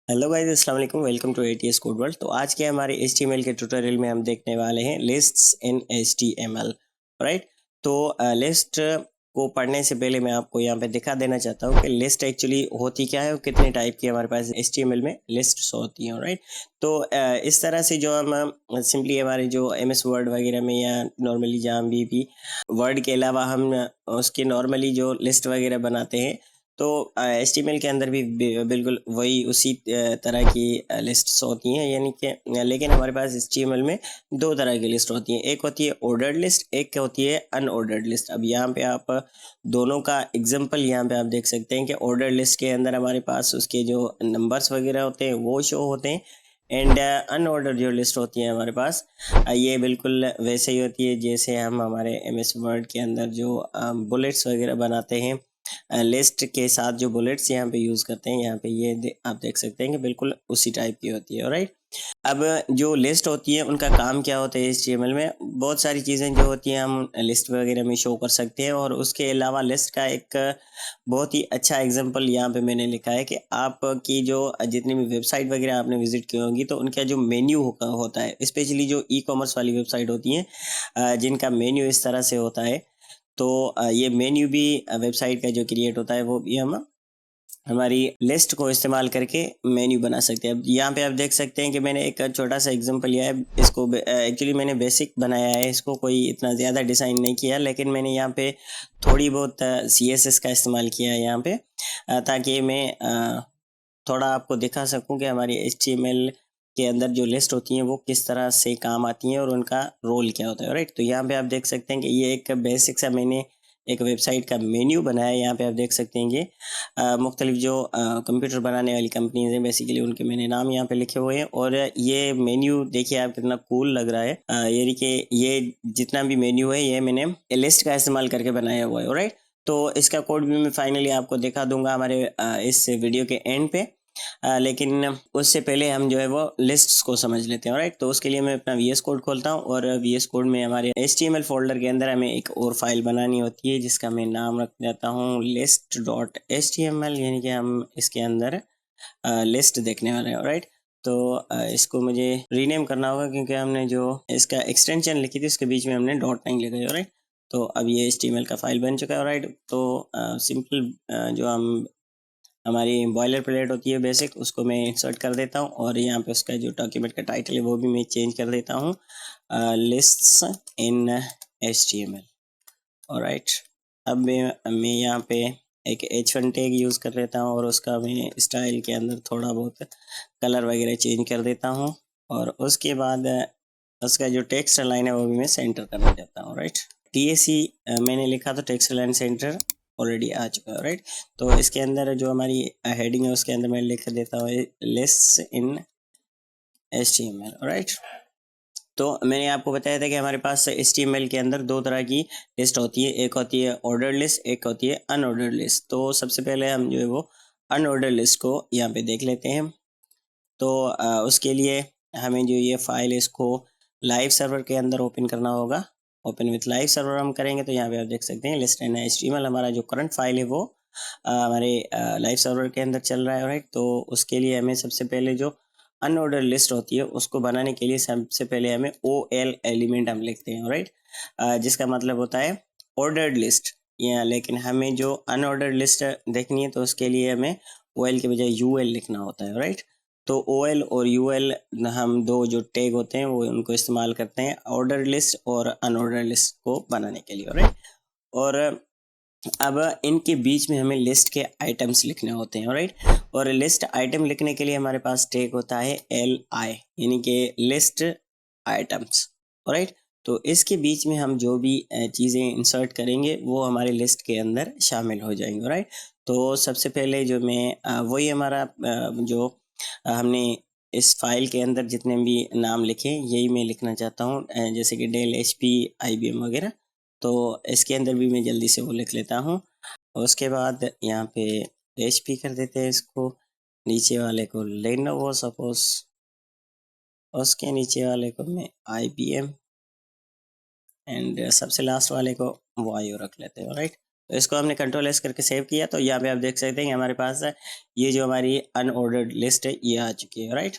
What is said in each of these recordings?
Hello guys, अस्सलाम वालेकुम। Welcome to ATS code world. तो आज के हमारे HTML के ट्यूटोरियल में हम देखने वाले हैं लिस्ट्स इन HTML। राइट। तो लिस्ट को पढ़ने से पहले मैं आपको यहाँ पे दिखा देना चाहता हूँ कि लिस्ट एक्चुअली होती क्या है और कितने टाइप की हमारे पास HTML में लिस्ट्स होती हैं। राइट। तो इस तरह से जो हम सिंपली हमारे जो MS वर्ड वगैरह में या नॉर्मली जहाँ भी वर्ड के अलावा हम उसके नॉर्मली जो लिस्ट वगैरह बनाते हैं, तो HTML के अंदर भी बिल्कुल वही उसी तरह की लिस्ट्स होती हैं। यानी कि लेकिन हमारे पास HTML में दो तरह की लिस्ट होती हैं। एक होती है ऑर्डर्ड लिस्ट, एक होती है अनऑर्डर्ड लिस्ट। अब यहाँ पे आप दोनों का एग्जांपल यहाँ पे आप देख सकते हैं कि ऑर्डर्ड लिस्ट के अंदर हमारे पास उसके जो नंबर्स वगैरह होते हैं वो शो होते हैं, एंड अनऑर्डर जो लिस्ट होती है हमारे पास ये बिल्कुल वैसे ही होती है जैसे हम हमारे MS वर्ड के अंदर जो बुलेट्स वगैरह बनाते हैं, लिस्ट के साथ जो बुलेट्स यहाँ पे यूज़ करते हैं, यहाँ पे ये आप देख सकते हैं कि बिल्कुल उसी टाइप की होती है। राइट। अब जो लिस्ट होती है उनका काम क्या होता है HTML में, बहुत सारी चीज़ें जो होती हैं हम लिस्ट वगैरह में शो कर सकते हैं। और उसके अलावा लिस्ट का एक बहुत ही अच्छा एग्जांपल यहाँ पे मैंने लिखा है कि आपकी जो जितनी भी वेबसाइट वगैरह आपने विजिट की होंगी तो उनका जो मेन्यू होता है, स्पेशली जो ई-कॉमर्स वाली वेबसाइट होती हैं जिनका मेन्यू इस तरह से होता है, तो ये मेन्यू भी वेबसाइट का जो क्रिएट होता है वो भी हम हमारी लिस्ट को इस्तेमाल करके मेन्यू बना सकते हैं। अब यहाँ पे आप देख सकते हैं कि मैंने एक छोटा सा एग्जांपल लिया है। इसको एक्चुअली मैंने बेसिक बनाया है, इसको कोई इतना ज़्यादा डिज़ाइन नहीं किया, लेकिन मैंने यहाँ पे थोड़ी बहुत CSS का इस्तेमाल किया है यहाँ पे, ताकि मैं थोड़ा आपको दिखा सकूं कि हमारी HTML के अंदर जो लिस्ट होती हैं वो किस तरह से काम आती हैं और उनका रोल क्या होता है। राइट। तो यहाँ पे आप देख सकते हैं कि ये एक बेसिक सा मैंने एक वेबसाइट का मेन्यू बनाया है। यहाँ पे आप देख सकते हैं कि मुख्तलिफ जो कंप्यूटर बनाने वाली कंपनीज हैं बेसिकली उनके मैंने नाम यहाँ पे लिखे हुए हैं। और ये मेन्यू देखिए आप कितना कूल लग रहा है। यानी कि ये जितना भी मेन्यू है ये मैंने लिस्ट का इस्तेमाल करके बनाया हुआ है। राइट। तो इसका कोड भी मैं फाइनली आपको दिखा दूंगा हमारे इस वीडियो के एंड पे। लेकिन उससे पहले हम जो है वो लिस्ट्स को समझ लेते हैं। राइट। तो उसके लिए मैं अपना VS कोड खोलता हूँ और VS कोड में हमारे HTML फोल्डर के अंदर हमें एक और फाइल बनानी होती है जिसका मैं नाम रख देता हूँ list.html, यानी कि हम इसके अंदर लिस्ट देखने वाले हैं। राइट। तो इसको मुझे रीनेम करना होगा क्योंकि हमने जो इसका एक्सटेंशन लिखी थी उसके बीच में हमने डॉट नहीं लिखा है। राइट। तो अब ये HTML का फाइल बन चुका है। राइट। तो सिंपल जो हम हमारी बॉयलर प्लेट होती है बेसिक, उसको मैं इंसर्ट कर देता हूँ और यहाँ पे उसका जो डॉक्यूमेंट का टाइटल है वो भी मैं चेंज कर देता हूँ लिस्ट्स इन HTML। ऑलराइट। अब मैं यहाँ पे एक H1 टैग यूज़ कर लेता हूँ और उसका मैं स्टाइल के अंदर थोड़ा बहुत कलर वगैरह चेंज कर देता हूँ। और उसके बाद उसका जो टेक्स्ट लाइन है वो भी मैं सेंटर करना चाहता हूँ। राइट। TAC मैंने लिखा तो टेक्स्ट लाइन सेंटर ऑलरेडी आ चुका है। राइट। तो इसके अंदर जो हमारी हेडिंग है उसके अंदर मैं लिख देता हूँ लिस्ट्स इन HTML। राइट। तो मैंने आपको बताया था कि हमारे पास HTML के अंदर दो तरह की लिस्ट होती है, एक होती है ऑर्डर लिस्ट, एक होती है अनऑर्डर लिस्ट। तो सबसे पहले हम जो है वो अनऑर्डर लिस्ट को यहाँ पे देख लेते हैं। तो उसके लिए हमें जो ये फाइल है इसको लाइव सर्वर के अंदर ओपन करना होगा। ओपन विथ लाइव सर्वर हम करेंगे तो यहाँ पे आप देख सकते हैं लिस्ट इन HTML हमारा जो करंट फाइल है वो हमारे लाइव सर्वर के अंदर चल रहा है। राइट। तो उसके लिए हमें सबसे पहले जो अनऑर्डर लिस्ट होती है उसको बनाने के लिए सबसे पहले हमें OL एलिमेंट हम लिखते हैं। राइट। जिसका मतलब होता है ऑर्डर्ड लिस्ट। या लेकिन हमें जो अनऑर्डर्ड लिस्ट देखनी है तो उसके लिए हमें OL के बजाय UL लिखना होता है। राइट। तो OL और UL हम दो जो टैग होते हैं वो उनको इस्तेमाल करते हैं ऑर्डर लिस्ट और अनऑर्डर लिस्ट को बनाने के लिए। राइट। और अब इनके बीच में हमें लिस्ट के आइटम्स लिखने होते हैं। राइट। और लिस्ट आइटम लिखने के लिए हमारे पास टैग होता है LI, यानी कि लिस्ट आइटम्स। राइट। तो इसके बीच में हम जो भी चीज़ें इंसर्ट करेंगे वो हमारे लिस्ट के अंदर शामिल हो जाएंगे। राइट। तो सबसे पहले जो मैं वही हमारा जो हमने इस फाइल के अंदर जितने भी नाम लिखे यही मैं लिखना चाहता हूँ, जैसे कि डेल HP IBM वगैरह। तो इसके अंदर भी मैं जल्दी से वो लिख लेता हूँ। उसके बाद यहाँ पे HP कर देते हैं इसको, नीचे वाले को लेनोवो सपोज, उसके नीचे वाले को मैं IBM, एंड सबसे लास्ट वाले को वायु रख लेते हैं। राइट। तो इसको हमने कंट्रोल एस करके सेव किया, तो यहाँ पे आप देख सकते हैं कि हमारे पास ये जो हमारी अनऑर्डर्ड लिस्ट है ये आ चुकी है, राइट।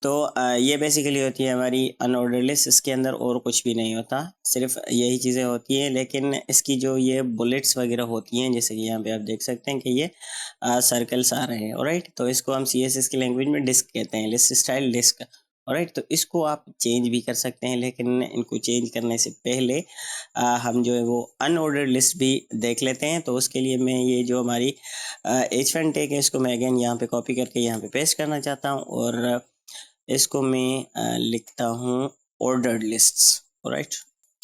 तो ये बेसिकली होती है हमारी अनऑर्डर लिस्ट। इसके अंदर और कुछ भी नहीं होता, सिर्फ यही चीज़ें होती हैं। लेकिन इसकी जो ये बुलेट्स वगैरह होती हैं, जैसे कि यहाँ पे आप देख सकते हैं कि ये सर्कल्स आ रहे हैं, ऑलराइट। तो इसको हम CSS की लैंग्वेज में डिस्क कहते हैं, लिस्ट स्टाइल डिस्क, ऑलराइट। तो इसको आप चेंज भी कर सकते हैं, लेकिन इनको चेंज करने से पहले हम जो है वो अनऑर्डर्ड लिस्ट भी देख लेते हैं। तो उसके लिए मैं ये जो हमारी H1 टैग है इसको मैं अगेन यहाँ पे कॉपी करके यहाँ पे पेस्ट करना चाहता हूँ, और इसको मैं लिखता हूँ ऑर्डर्ड लिस्ट्स, राइट।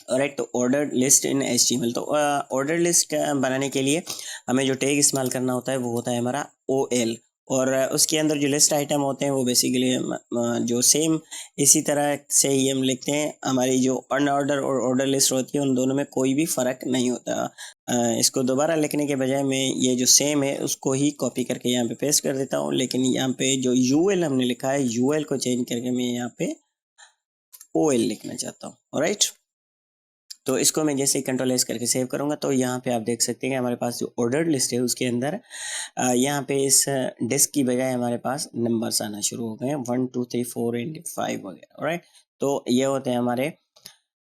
राइट, तो ऑर्डर्ड लिस्ट इन HTML। तो ऑर्डर्ड लिस्ट बनाने के लिए हमें जो टैग इस्तेमाल करना होता है वो होता है हमारा OL, और उसके अंदर जो लिस्ट आइटम होते हैं वो बेसिकली जो सेम इसी तरह से ही हम लिखते हैं। हमारी जो अनऑर्डर और ऑर्डर लिस्ट होती है उन दोनों में कोई भी फ़र्क नहीं होता। इसको दोबारा लिखने के बजाय मैं ये जो सेम है उसको ही कॉपी करके यहाँ पे पेस्ट कर देता हूँ, लेकिन यहाँ पे जो UL हमने लिखा है UL को चेंज करके मैं यहाँ पे OL लिखना चाहता हूँ, राइट। तो इसको मैं जैसे ही कंट्रोल एस करके सेव करूँगा तो यहाँ पे आप देख सकते हैं कि हमारे पास जो ऑर्डर्ड लिस्ट है उसके अंदर यहाँ पे इस डिस्क की बजाय हमारे पास नंबर्स आना शुरू हो गए हैं, 1 2 3 4 एंड 5 वगैरह, राइट। तो ये होते हैं हमारे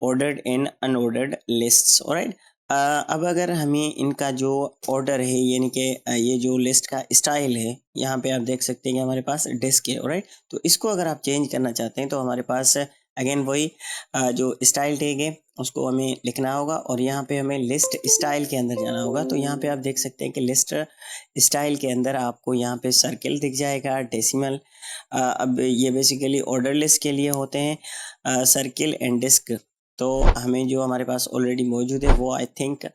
ordered and unordered lists, right. अब अगर हमें इनका जो ऑर्डर है यानी कि ये जो लिस्ट का स्टाइल है, यहाँ पे आप देख सकते हैं कि हमारे पास डिस्क है, राइट। तो इसको अगर आप चेंज करना चाहते हैं तो हमारे पास अगेन वही जो स्टाइल टैग है उसको हमें लिखना होगा, और यहाँ पे हमें लिस्ट स्टाइल के अंदर जाना होगा। तो यहाँ पे आप देख सकते हैं कि लिस्ट स्टाइल के अंदर आपको यहाँ पे सर्किल दिख जाएगा, डेसिमल। अब ये बेसिकली ऑर्डर लिस्ट के लिए होते हैं सर्किल एंड डिस्क। तो हमें जो हमारे पास ऑलरेडी मौजूद है वो आई थिंक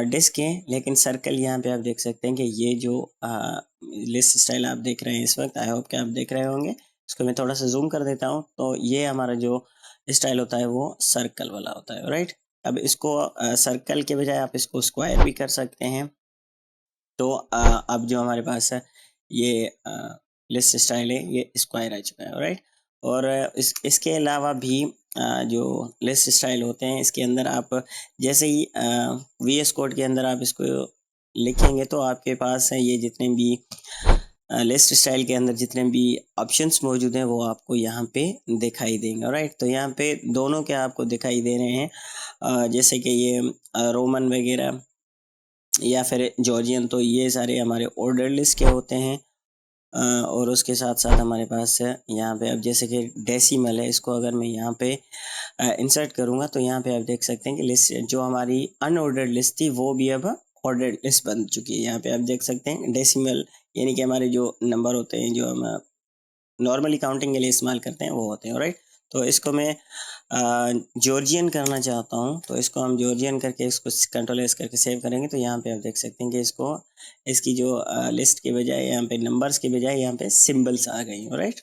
डिस्क है, लेकिन सर्कल यहाँ पे आप देख सकते हैं कि ये जो लिस्ट स्टाइल आप देख रहे हैं इस वक्त, आई होप कि आप देख रहे होंगे। इसको मैं थोड़ा सा जूम कर देता हूँ, तो ये हमारा जो स्टाइल होता है वो सर्कल वाला होता है, राइट। अब इसको सर्कल के बजाय आप इसको स्क्वायर भी कर सकते हैं। तो अब जो हमारे पास है ये लिस्ट स्टाइल है ये स्क्वायर आ चुका है, राइट। और इसके अलावा भी जो लिस्ट स्टाइल होते हैं इसके अंदर आप जैसे ही VS कोड के अंदर आप इसको लिखेंगे तो आपके पास है ये जितने भी लिस्ट स्टाइल के अंदर जितने भी ऑप्शंस मौजूद हैं वो आपको यहाँ पे दिखाई देंगे, राइट। तो यहाँ पे दोनों के आपको दिखाई दे रहे हैं, जैसे कि ये रोमन वगैरह या फिर जॉर्जियन, तो ये सारे हमारे ऑर्डर लिस्ट के होते हैं। और उसके साथ साथ हमारे पास यहाँ पे अब जैसे कि डेसिमल है, इसको अगर मैं यहाँ पे इंसर्ट करूँगा तो यहाँ पे आप देख सकते हैं कि लिस्ट जो हमारी अनऑर्डर्ड लिस्ट थी वो भी अब ऑर्डर्ड लिस्ट बन चुकी है। यहाँ पे आप देख सकते हैं डेसिमल यानी कि हमारे जो नंबर होते हैं जो हम नॉर्मली काउंटिंग के लिए इस्तेमाल करते हैं वो होते हैं, राइट। तो इसको मैं जॉर्जियन करना चाहता हूँ, तो इसको हम जॉर्जियन करके इसको कंट्रोल एस करके सेव करेंगे। तो यहाँ पे आप देख सकते हैं कि इसको इसकी जो लिस्ट के बजाय यहाँ पे नंबर्स के बजाय यहाँ पे सिंबल्स आ गई, राइट।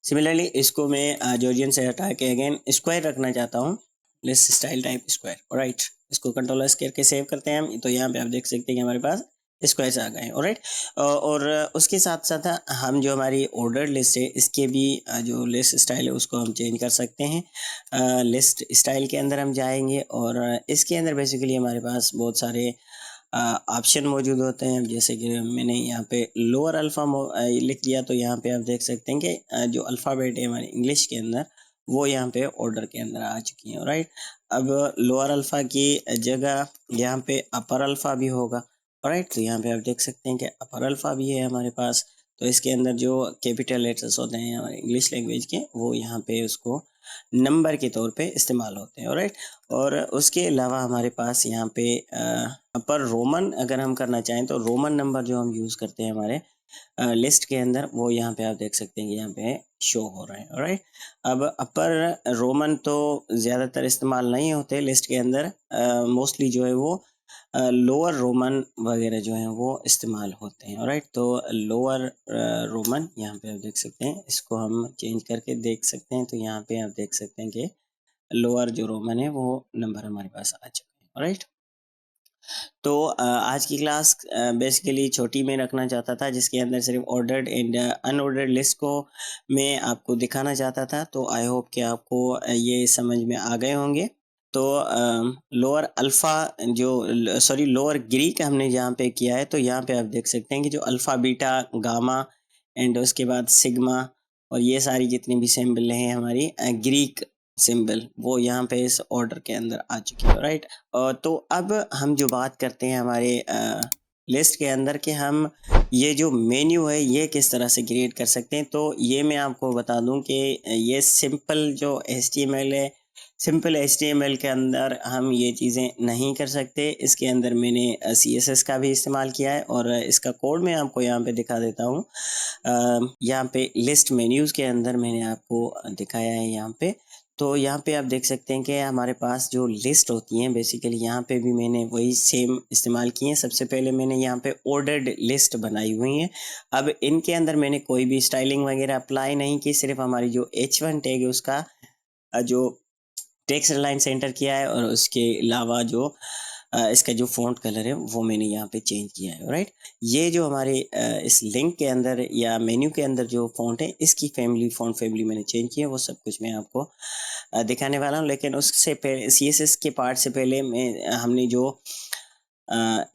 सिमिलरली इसको मैं जॉर्जियन से हटा के अगेन स्क्वायर रखना चाहता हूँ, list style type square, right. इसको कंट्रोल एस करके सेव करते हैं हम, तो यहाँ पे आप देख सकते हैं कि हमारे पास स्क्वायर्स आ गए, ऑलराइट। और उसके साथ साथ हम जो हमारी ऑर्डर लिस्ट है इसके भी जो लिस्ट स्टाइल है उसको हम चेंज कर सकते हैं। लिस्ट स्टाइल के अंदर हम जाएंगे और इसके अंदर बेसिकली हमारे पास बहुत सारे ऑप्शन मौजूद होते हैं। जैसे कि मैंने यहाँ पे लोअर अल्फ़ा लिख दिया, तो यहाँ पे आप देख सकते हैं कि जो अल्फ़ाबेट है हमारे इंग्लिश के अंदर वो यहाँ पे ऑर्डर के अंदर आ चुकी हैं, राइट। अब लोअर अल्फ़ा की जगह यहाँ पे अपर अल्फ़ा भी होगा, राइट। तो यहाँ पे आप देख सकते हैं कि अपर अल्फ़ा भी है हमारे पास। तो इसके अंदर जो कैपिटल लेटर्स होते हैं हमारे इंग्लिश लैंग्वेज के वो यहाँ पे उसको नंबर के तौर पे इस्तेमाल होते हैं, राइट। और उसके अलावा हमारे पास यहाँ पे अपर रोमन अगर हम करना चाहें तो रोमन नंबर जो हम यूज़ करते हैं हमारे लिस्ट के अंदर वो यहाँ पे आप देख सकते हैं कि यहाँ पे शो हो रहे हैं, राइट। अब अपर रोमन तो ज़्यादातर इस्तेमाल नहीं होते लिस्ट के अंदर, मोस्टली जो है वो लोअर रोमन वगैरह जो हैं वो इस्तेमाल होते हैं, राइट। तो लोअर रोमन यहाँ पे आप देख सकते हैं, इसको हम चेंज करके देख सकते हैं। तो यहाँ पे आप देख सकते हैं कि लोअर जो रोमन है वो नंबर हमारे पास आ चुके हैं, राइट। तो आज की क्लास बेसिकली छोटी में रखना चाहता था जिसके अंदर सिर्फ ऑर्डर्ड एंड अनऑर्डर्ड लिस्ट को मैं आपको दिखाना चाहता था। तो आई होप कि आपको ये समझ में आ गए होंगे। तो लोअर अल्फ़ा जो सॉरी लोअर ग्रीक हमने यहाँ पे किया है, तो यहाँ पे आप देख सकते हैं कि जो अल्फ़ा, बीटा, गामा एंड उसके बाद सिग्मा और ये सारी जितनी भी सिंबल हैं हमारी ग्रीक सिंबल, वो यहाँ पे इस ऑर्डर के अंदर आ चुकी है, राइट। तो अब हम जो बात करते हैं हमारे लिस्ट के अंदर कि हम ये जो मेन्यू है ये किस तरह से क्रिएट कर सकते हैं। तो ये मैं आपको बता दूं कि ये सिंपल जो HTML है, सिंपल HTML के अंदर हम ये चीज़ें नहीं कर सकते। इसके अंदर मैंने CSS का भी इस्तेमाल किया है और इसका कोड मैं आपको यहाँ पे दिखा देता हूँ। यहाँ पे लिस्ट मेन्यूज़ के अंदर मैंने आपको दिखाया है यहाँ पे। तो यहाँ पे आप देख सकते हैं कि हमारे पास जो लिस्ट होती हैं बेसिकली यहाँ पे भी मैंने वही सेम इस्तेमाल किए हैं। सबसे पहले मैंने यहाँ पे ऑर्डर्ड लिस्ट बनाई हुई है। अब इनके अंदर मैंने कोई भी स्टाइलिंग वगैरह अप्लाई नहीं की, सिर्फ हमारी जो H1 टैग है उसका जो टेक्स्ट लाइन सेंटर किया है और उसके अलावा जो इसका जो फ़ॉन्ट कलर है वो मैंने यहाँ पे चेंज किया है, राइट। ये जो हमारे इस लिंक के अंदर या मेन्यू के अंदर जो फ़ॉन्ट है इसकी फ़ॉन्ट फैमिली मैंने चेंज की है, वो सब कुछ मैं आपको दिखाने वाला हूँ। लेकिन उससे पहले CSS के पार्ट से पहले हमने जो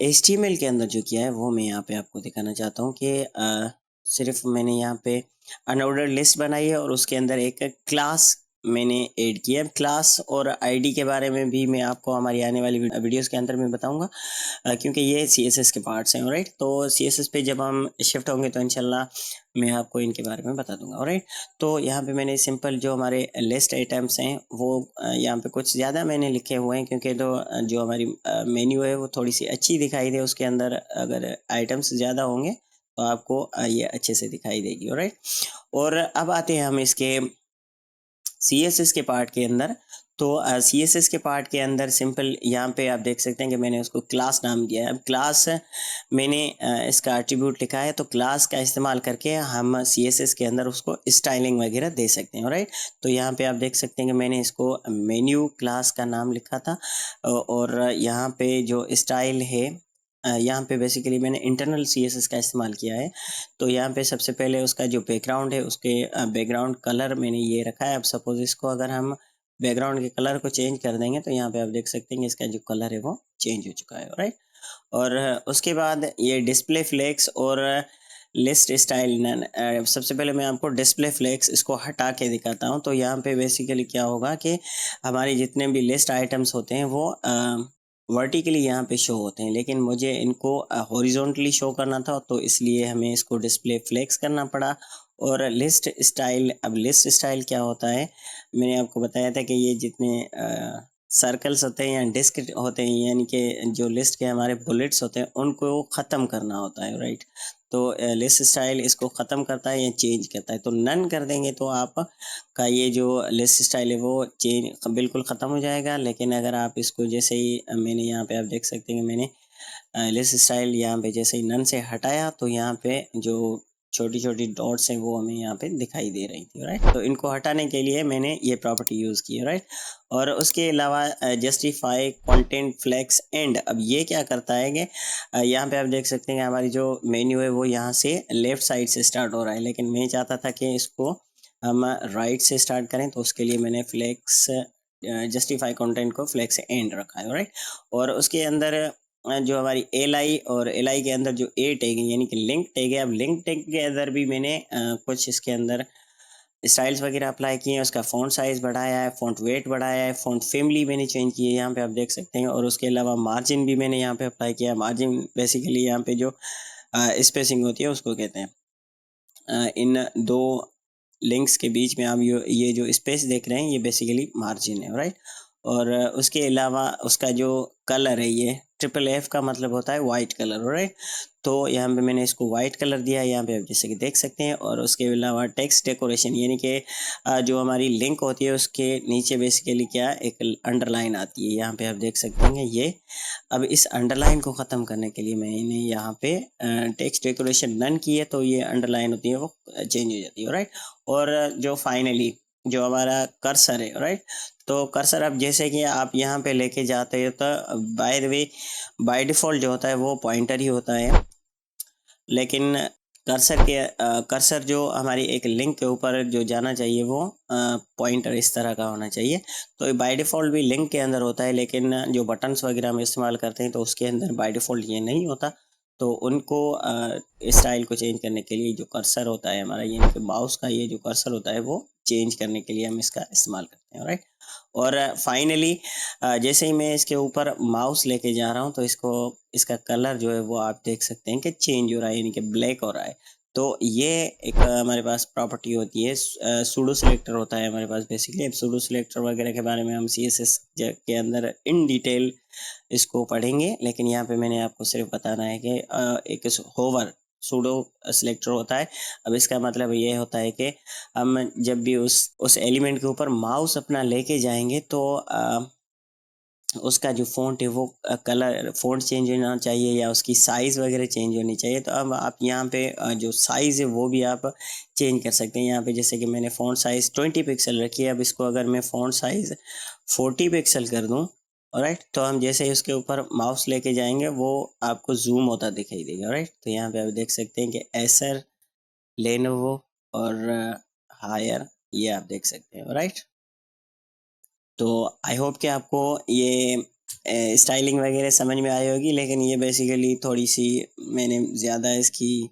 HTML के अंदर जो किया है वो मैं यहाँ पे आपको दिखाना चाहता हूँ कि सिर्फ मैंने यहाँ पे अनऑर्डर्ड लिस्ट बनाई है और उसके अंदर एक क्लास मैंने ऐड किया है। क्लास और आईडी के बारे में भी मैं आपको हमारी आने वाली वीडियोस के अंदर में बताऊंगा, क्योंकि ये CSS के पार्ट्स हैं, राइट। तो CSS पे जब हम शिफ्ट होंगे तो इंशाल्लाह मैं आपको इनके बारे में बता दूंगा, राइट। तो यहाँ पे मैंने सिंपल जो हमारे लिस्ट आइटम्स हैं वो यहाँ पे कुछ ज़्यादा मैंने लिखे हुए हैं, क्योंकि तो जो हमारी मेन्यू है वो थोड़ी सी अच्छी दिखाई दे, उसके अंदर अगर आइटम्स ज़्यादा होंगे तो आपको ये अच्छे से दिखाई देगी, राइट। और अब आते हैं हम इसके CSS के पार्ट के अंदर। तो CSS के पार्ट के अंदर सिंपल यहाँ पे आप देख सकते हैं कि मैंने उसको क्लास नाम दिया है। अब क्लास मैंने इसका एट्रीब्यूट लिखा है, तो क्लास का इस्तेमाल करके हम CSS के अंदर उसको स्टाइलिंग वगैरह दे सकते हैं, राइट। तो यहाँ पे आप देख सकते हैं कि मैंने इसको मेन्यू क्लास का नाम लिखा था और यहाँ पे जो स्टाइल है यहाँ पे बेसिकली मैंने इंटरनल CSS का इस्तेमाल किया है। तो यहाँ पे सबसे पहले उसका जो बैकग्राउंड है उसके बैकग्राउंड कलर मैंने ये रखा है। अब सपोज इसको अगर हम बैकग्राउंड के कलर को चेंज कर देंगे तो यहाँ पे आप देख सकते हैं इसका जो कलर है वो चेंज हो चुका है, राइट। और उसके बाद ये डिस्प्ले फ्लेक्स और लिस्ट स्टाइल सबसे पहले मैं आपको डिस्प्ले फ्लेक्स इसको हटा के दिखाता हूँ। तो यहाँ पे बेसिकली क्या होगा कि हमारे जितने भी लिस्ट आइटम्स होते हैं वो वर्टिकली यहाँ पे शो होते हैं, लेकिन मुझे इनको हॉरिजॉन्टली शो करना था, तो इसलिए हमें इसको डिस्प्ले फ्लेक्स करना पड़ा। और लिस्ट स्टाइल, अब लिस्ट स्टाइल क्या होता है, मैंने आपको बताया था कि ये जितने सर्कल्स होते हैं या डिस्क होते हैं, यानी कि जो लिस्ट के हमारे बुलेट्स होते हैं उनको ख़त्म करना होता है, राइट। तो लिस्ट स्टाइल इसको ख़त्म करता है या चेंज करता है। तो नन कर देंगे तो आप का ये जो लिस्ट स्टाइल है वो चेंज बिल्कुल ख़त्म हो जाएगा। लेकिन अगर आप इसको जैसे ही मैंने यहाँ पे आप देख सकते हैं कि मैंने लिस्ट स्टाइल यहाँ पे जैसे ही नन से हटाया तो यहाँ पे जो छोटी छोटी डॉट्स हैं वो हमें यहाँ पे दिखाई दे रही थी, राइट। तो इनको हटाने के लिए मैंने ये प्रॉपर्टी यूज़ की है, राइट। और उसके अलावा जस्टिफाई कंटेंट फ्लेक्स एंड, अब ये क्या करता है कि यहाँ पे आप देख सकते हैं कि हमारी जो मेन्यू है वो यहाँ से लेफ़्ट साइड से स्टार्ट हो रहा है, लेकिन मैं चाहता था कि इसको हम राइट से स्टार्ट करें, तो उसके लिए मैंने फ्लेक्स जस्टिफाई कंटेंट को फ्लेक्स एंड रखा है, राइट। और उसके अंदर जो हमारी LI और LI के अंदर जो A टैग है यानी कि लिंक टैग है। अब लिंक टैग के अंदर भी मैंने कुछ इसके अंदर स्टाइल्स वगैरह अप्लाई किए हैं। उसका फ़ॉन्ट साइज़ बढ़ाया है, फ़ॉन्ट वेट बढ़ाया है, फ़ॉन्ट फैमिली मैंने चेंज की है, यहाँ पे आप देख सकते हैं। और उसके अलावा मार्जिन भी मैंने यहाँ पे अप्लाई किया है। मार्जिन बेसिकली यहाँ पे जो स्पेसिंग होती है उसको कहते हैं। इन दो लिंक्स के बीच में आप ये जो स्पेस देख रहे हैं ये बेसिकली मार्जिन है, राइट। और उसके अलावा उसका जो कलर है ये FFF का मतलब होता है वाइट कलर, राइट। तो यहाँ पे मैंने इसको वाइट कलर दिया है, यहाँ पे आप जैसे कि देख सकते हैं। और उसके अलावा टेक्स्ट डेकोरेशन यानी कि जो हमारी लिंक होती है उसके नीचे बेसिकली क्या एक अंडरलाइन आती है, यहाँ पे आप देख सकते हैं ये। अब इस अंडरलाइन को ख़त्म करने के लिए मैंने यहाँ पे टेक्स्ट डेकोरेशन नन की है, तो ये अंडरलाइन होती है वो चेंज हो जाती है, राइट। और जो फाइनली जो हमारा कर्सर है, राइट। तो कर्सर अब जैसे कि आप यहाँ पे लेके जाते हो तो by the way by default जो होता है वो पॉइंटर ही होता है, लेकिन कर्सर जो हमारी एक लिंक के ऊपर जो जाना चाहिए वो पॉइंटर इस तरह का होना चाहिए। तो बाय डिफ़ॉल्ट भी लिंक के अंदर होता है, लेकिन जो बटन्स वगैरह हम इस्तेमाल करते हैं तो उसके अंदर बाय डिफ़ॉल्ट ये नहीं होता। तो उनको स्टाइल को चेंज करने के लिए जो कर्सर होता है हमारा, यानी कि माउस का ये जो कर्सर होता है वो चेंज करने के लिए हम इसका इस्तेमाल करते हैं, राइट। और फाइनली जैसे ही मैं इसके ऊपर माउस लेके जा रहा हूँ तो इसका कलर जो है वो आप देख सकते हैं कि चेंज हो रहा है, यानी कि ब्लैक हो रहा है। तो ये एक हमारे पास प्रॉपर्टी होती है, सूडो सिलेक्टर होता है हमारे पास बेसिकली। अब सूडो सिलेक्टर वगैरह के बारे में हम CSS के अंदर इन डिटेल इसको पढ़ेंगे, लेकिन यहाँ पे मैंने आपको सिर्फ बताना है कि एक होवर सूडो सिलेक्टर होता है। अब इसका मतलब ये होता है कि हम जब भी उस एलिमेंट के ऊपर माउस अपना लेके जाएंगे तो उसका जो फ़ॉन्ट है वो कलर फ़ॉन्ट चेंज होना चाहिए या उसकी साइज़ वगैरह चेंज होनी चाहिए। तो अब आप यहाँ पे जो साइज़ है वो भी आप चेंज कर सकते हैं। यहाँ पे जैसे कि मैंने फ़ॉन्ट साइज़ 20 पिक्सल रखी है। अब इसको अगर मैं फ़ॉन्ट साइज़ 40 पिक्सल कर दूँ, ऑलराइट, तो हम जैसे ही उसके ऊपर माउस लेके जाएंगे वो आपको जूम होता दिखाई देगा, राइट। तो यहाँ पे आप देख सकते हैं कि एसर, लेनोवो और हायर, ये आप देख सकते हैं, राइट। तो आई होप कि आपको ये स्टाइलिंग वगैरह समझ में आई होगी, लेकिन ये बेसिकली थोड़ी सी मैंने ज़्यादा इसकी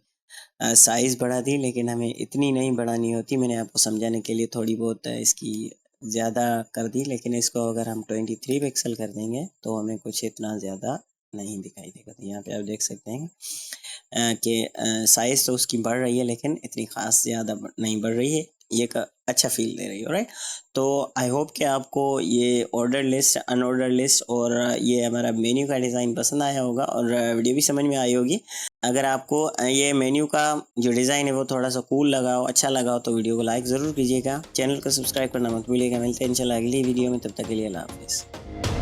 साइज़ बढ़ा दी, लेकिन हमें इतनी नहीं बढ़ानी होती। मैंने आपको समझाने के लिए थोड़ी बहुत इसकी ज़्यादा कर दी, लेकिन इसको अगर हम 23 पिक्सल कर देंगे तो हमें कुछ इतना ज़्यादा नहीं दिखाई देगा। तो यहाँ पे आप देख सकते हैं कि साइज़ तो उसकी बढ़ रही है, लेकिन इतनी ख़ास ज़्यादा नहीं बढ़ रही है। ये एक अच्छा फील दे रही हो, राइट। तो आई होप कि आपको ये ऑर्डर लिस्ट, अनऑर्डर लिस्ट और ये हमारा मेन्यू का डिज़ाइन पसंद आया होगा और वीडियो भी समझ में आई होगी। अगर आपको ये मेन्यू का जो डिज़ाइन है वो थोड़ा सा कूल लगा हो, अच्छा लगा हो, तो वीडियो को लाइक ज़रूर कीजिएगा, चैनल को सब्सक्राइब करना मत भूलिएगा। मिलते हैं इंशाल्लाह अगली वीडियो में, तब तक के लिए अल्लाह हाफ़िज़।